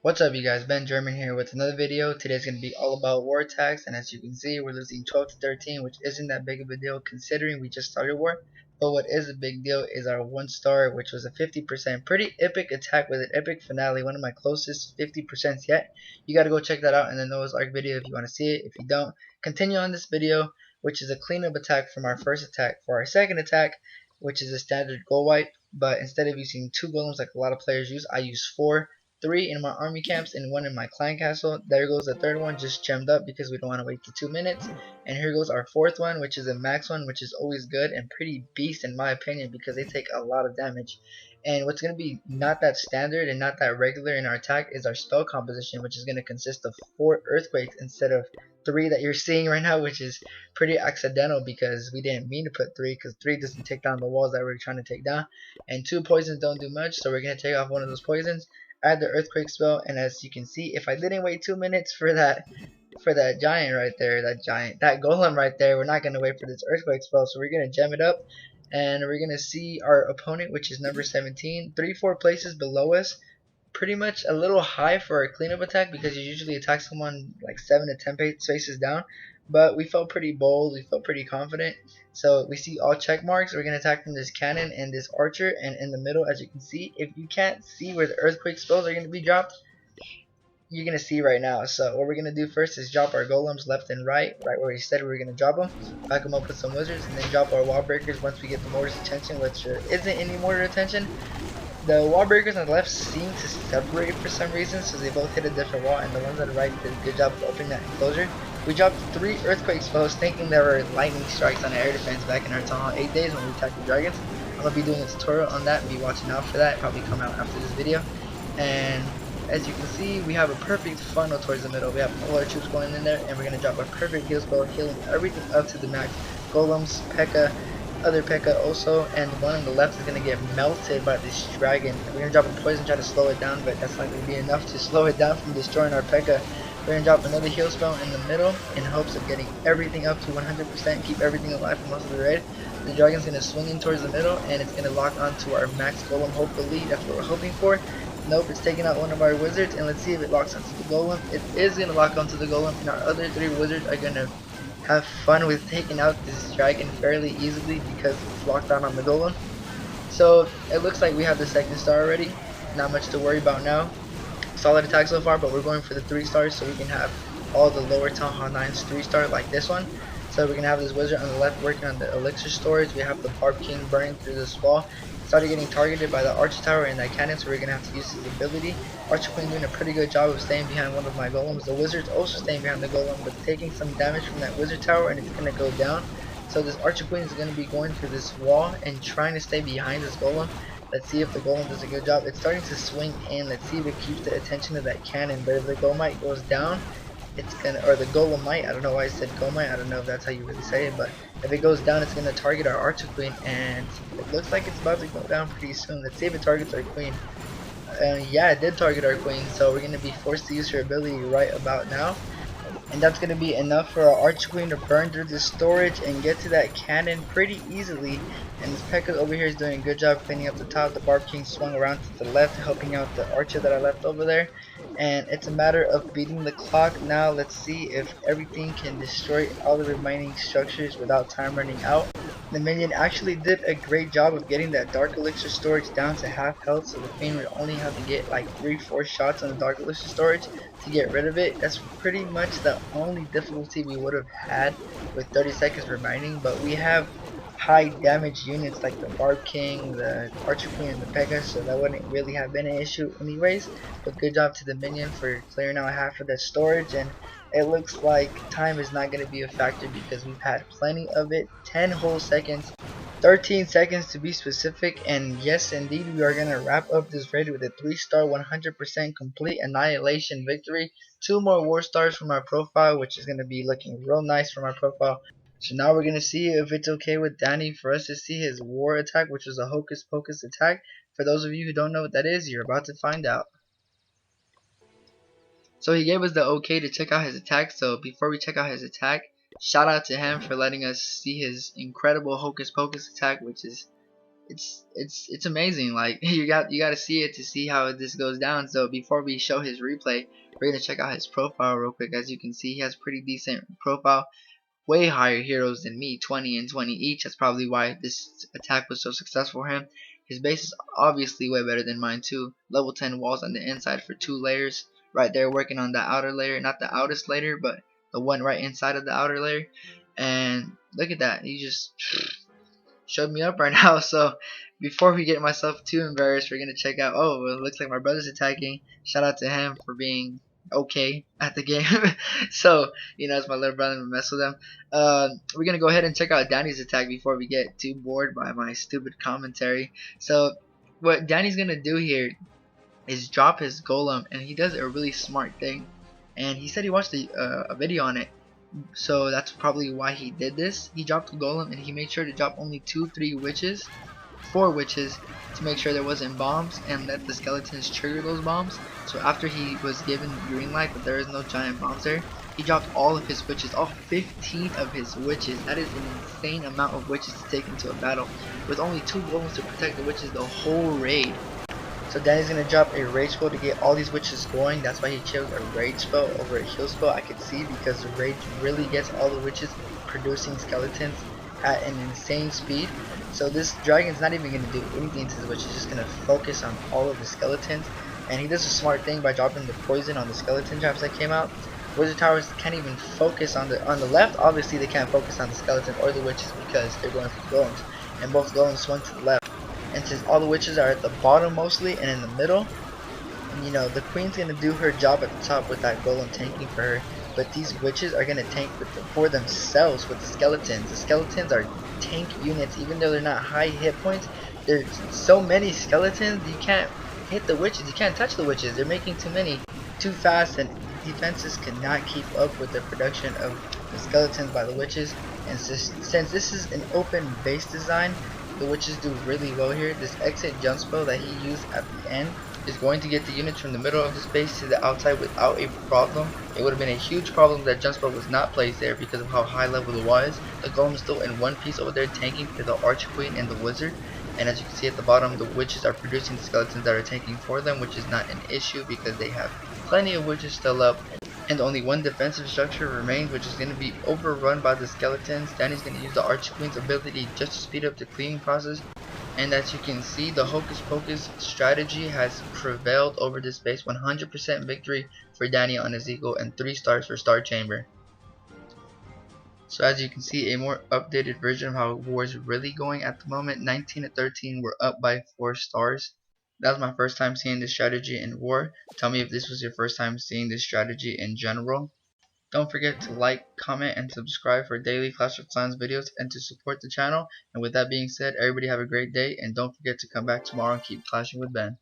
What's up, you guys? Ben German here with another video. Today's going to be all about war attacks, and as you can see, we're losing 12 to 13, which isn't that big of a deal considering we just started war. But what is a big deal is our 1 star, which was a 50% pretty epic attack with an epic finale, one of my closest 50% yet. You got to go check that out in the Noah's Ark video if you want to see it. If you don't, continue on this video, which is a cleanup attack from our first attack. For our second attack, which is a standard GoWiPe, but instead of using 2 golems like a lot of players use, I use 4. 3 in my army camps and 1 in my clan castle. There goes the third one, just gemmed up because we don't want to wait the 2 minutes. And here goes our fourth one, which is a max one, which is always good and pretty beast in my opinion because they take a lot of damage. And what's going to be not that standard and not that regular in our attack is our spell composition, which is going to consist of 4 earthquakes instead of 3 that you're seeing right now, which is pretty accidental because we didn't mean to put 3 because 3 doesn't take down the walls that we're trying to take down. And 2 poisons don't do much, so we're going to take off one of those poisons, add the earthquake spell, and as you can see, if I didn't wait 2 minutes for that giant right there, that golem right there, we're not gonna wait for this earthquake spell, so we're gonna gem it up, and we're gonna see our opponent, which is number 17, 3-4 places below us. Pretty much a little high for our cleanup attack because you usually attack someone like 7 to 10 spaces down, but we felt pretty bold, we felt pretty confident. So we see all check marks. We're gonna attack from this cannon and this archer, and in the middle, as you can see, if you can't see where the earthquake spells are gonna be dropped, you're gonna see right now. So what we're gonna do first is drop our golems left and right where we said we were gonna drop them, back them up with some wizards, and then drop our wall breakers once we get the mortar's attention, which isn't any mortar attention. The wall breakers on the left seem to separate for some reason, so they both hit a different wall, and the ones on the right did a good job of opening that enclosure. We dropped 3 earthquake spells thinking there were lightning strikes on the air defense back in our Town Hall 8 days when we attacked the dragons. I'm going to be doing a tutorial on that, be watching out for that, probably come out after this video. And as you can see, we have a perfect funnel towards the middle. We have all our troops going in there, and we're going to drop a perfect heal spell, healing everything up to the max. Golems, P.E.K.K.A, other P.E.K.K.A also, and the one on the left is going to get melted by this dragon. We're going to drop a poison, try to slow it down, but that's not going to be enough to slow it down from destroying our P.E.K.K.A. We're going to drop another heal spell in the middle in hopes of getting everything up to 100%, keep everything alive for most of the raid. The dragon's going to swing in towards the middle, and it's going to lock onto our max golem, hopefully. That's what we're hoping for. Nope, it's taking out one of our wizards, and let's see if it locks onto the golem. It is going to lock onto the golem, and our other 3 wizards are going to have fun with taking out this dragon fairly easily because it's locked on the golem. So it looks like we have the 2nd star already. Not much to worry about now. Solid attack so far, but we're going for the 3 stars so we can have all the lower Town Hall 9s 3 star like this one. So we can have this wizard on the left working on the elixir storage. We have the Barb King burning through this wall. Started getting targeted by the Archer Tower and that cannon, so we're gonna have to use his ability. Archer Queen doing a pretty good job of staying behind one of my golems. The wizard's also staying behind the golem, but taking some damage from that wizard tower, and it's gonna go down. So this Archer Queen is gonna be going through this wall and trying to stay behind this golem. Let's see if the golem does a good job. It's starting to swing in. Let's see if it keeps the attention of that cannon. But if the golemite goes down, it's gonna, or the golemite, I don't know why I said golemite, I don't know if that's how you really say it, but if it goes down, it's gonna target our Archer Queen, and it looks like it's about to go down pretty soon. Let's see if it targets our queen. Yeah, it did target our queen, so we're gonna be forced to use her ability right about now. And that's going to be enough for our Archer Queen to burn through the storage and get to that cannon pretty easily. And this P.E.K.K.A over here is doing a good job cleaning up the top. The Barb King swung around to the left, helping out the archer that I left over there. And it's a matter of beating the clock now. Let's see if everything can destroy all the remaining structures without time running out. The minion actually did a great job of getting that Dark Elixir storage down to half health, so the Queen would only have to get like 3-4 shots on the Dark Elixir storage to get rid of it. That's pretty much the only difficulty we would have had with 30 seconds remaining, but we have high damage units like the Barb King, the Archer Queen, and the P.E.K.K.A, so that wouldn't really have been an issue anyways. But good job to the minion for clearing out half of that storage, and it looks like time is not going to be a factor because we've had plenty of it. 10 whole seconds, 13 seconds to be specific, and yes indeed we are going to wrap up this raid with a 3-star 100% complete annihilation victory. 2 more war stars from our profile, which is going to be looking real nice from our profile. So now we're going to see if it's okay with Danny for us to see his war attack, which is a Hocus Pocus attack. For those of you who don't know what that is, you're about to find out. So he gave us the okay to check out his attack. So before we check out his attack, shout out to him for letting us see his incredible Hocus Pocus attack, which is it's amazing. Like you got to see it to see how this goes down. So before we show his replay, we're gonna check out his profile real quick. As you can see, he has pretty decent profile, way higher heroes than me, 20 and 20 each. That's probably why this attack was so successful for him. His base is obviously way better than mine too. Level 10 walls on the inside for 2 layers. Right there working on the outer layer, not the outer layer, but the one right inside of the outer layer. And look at that, he just showed me up right now. So before we get myself too embarrassed, we're gonna check out. Oh, it looks like my brother's attacking. Shout out to him for being okay at the game. So it's my little brother, we mess with him. We're gonna go ahead and check out Danny's attack before we get too bored by my stupid commentary. So what Danny's gonna do here is drop his golem, and he does a really smart thing. And he said he watched a video on it, so that's probably why he did this. He dropped the golem and he made sure to drop only 3 witches, 4 witches, to make sure there wasn't bombs and let the skeletons trigger those bombs. So after he was given green light that there is no giant bombs there, he dropped all of his witches, all 15 of his witches. That is an insane amount of witches to take into a battle, with only 2 golems to protect the witches the whole raid. So Danny's gonna drop a rage spell to get all these witches going. That's why he chose a rage spell over a heal spell. I could see, because the rage really gets all the witches producing skeletons at an insane speed. So this dragon's not even gonna do anything to the witches, just gonna focus on all of the skeletons. And he does a smart thing by dropping the poison on the skeleton traps that came out. Wizard towers can't even focus on the left. Obviously they can't focus on the skeleton or the witches because they're going for golems, and both golems swung to the left. And since all the witches are at the bottom mostly and in the middle, the queen's gonna do her job at the top with that golem tanking for her. But these witches are gonna tank for themselves with the skeletons. The skeletons are tank units, even though they're not high hit points. There's so many skeletons, you can't hit the witches, you can't touch the witches. They're making too many, too fast, and defenses cannot keep up with the production of the skeletons by the witches. And since this is an open base design, the witches do really well here. This exit jump spell that he used at the end is going to get the units from the middle of the space to the outside without a problem. It would have been a huge problem that jump spell was not placed there because of how high level the wall is. The golem is still in one piece over there tanking for the arch queen and the wizard. And as you can see at the bottom, the witches are producing the skeletons that are tanking for them, which is not an issue because they have plenty of witches still up. And only one defensive structure remains, which is going to be overrun by the skeletons. Danny's going to use the Archqueen's ability just to speed up the cleaning process. And as you can see, the Hocus Pocus strategy has prevailed over this base. 100% victory for Danny on his eagle, and 3 stars for Star Chamber. So as you can see, a more updated version of how war is really going at the moment. 19 to 13, we're up by 4 stars. That was my first time seeing this strategy in war. Tell me if this was your first time seeing this strategy in general. Don't forget to like, comment, and subscribe for daily Clash of Clans videos and to support the channel. And with that being said, everybody have a great day, and don't forget to come back tomorrow and keep clashing with Ben.